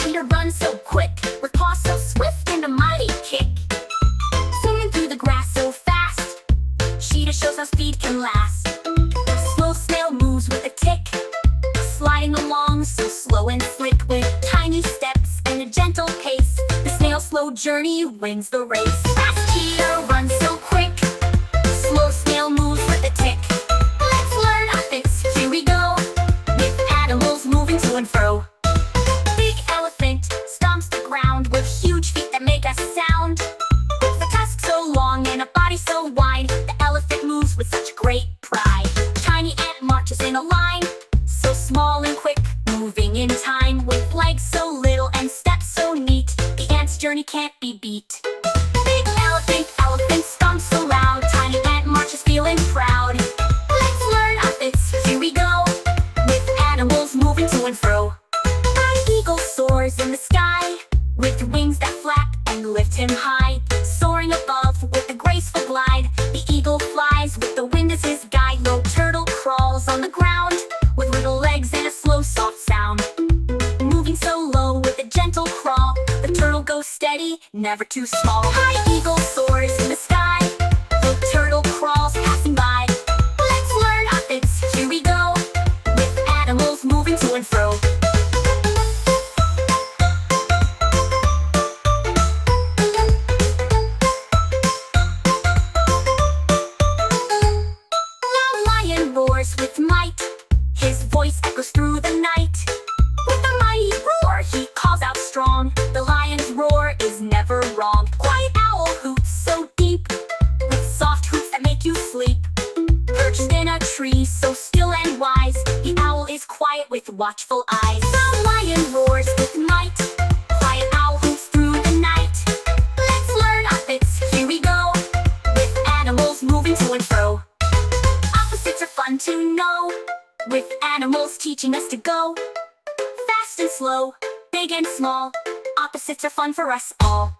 Cheetah runs so quick, with paws so swift and a mighty kick. Zooming through the grass so fast, Cheetah shows how speed can last. Slow snail moves with a tick, sliding along so slow and slick. With tiny steps and a gentle pace, the snail's slow journey wins the race. Fast cheetah runs so quick, slow snail moves with a tick. Let's learn our fix, here we go, with animals moving to and fro. Big elephant stomps the ground with huge feet that make a sound. With a tusk so long and a body so wide, the elephant moves with such great pride. Tiny ant marches in a line, so small and quick, moving in time. With legs so little and steps so neat, the ant's journey can't be beat. Big elephant stomps so loud, tiny ant marches feeling proud. Let's learn our fits, here we go, with animals moving to and fro. An eagle soars in the sky, with wings that flap and lift him high. Soaring above with a graceful glide, the eagle flies with the wind as his guide. Low turtle crawls on the ground, with little legs and a slow soft sound. Moving so low with a gentle crawl, the turtle goes steady, never too small. High eagle soars in the sky, the turtle crawls passing by. Let's learn our fits, here we go, with animals moving to and fro. The lion roars with might, his voice echoes through the night. With a mighty roar, he calls out strong, the lion's roar is never wrong. Quiet owl hoots so deep, with soft hoots that make you sleep. Perched in a tree so still and wise, the owl is quiet with watchful eyes. The lion roars with might, quiet owl hoots through the night. Let's learn our fits, here we go, with animals moving to and fro. Opposites are fun to know, with animals teaching us to go. Fast and slow, big and small, opposites are fun for us all.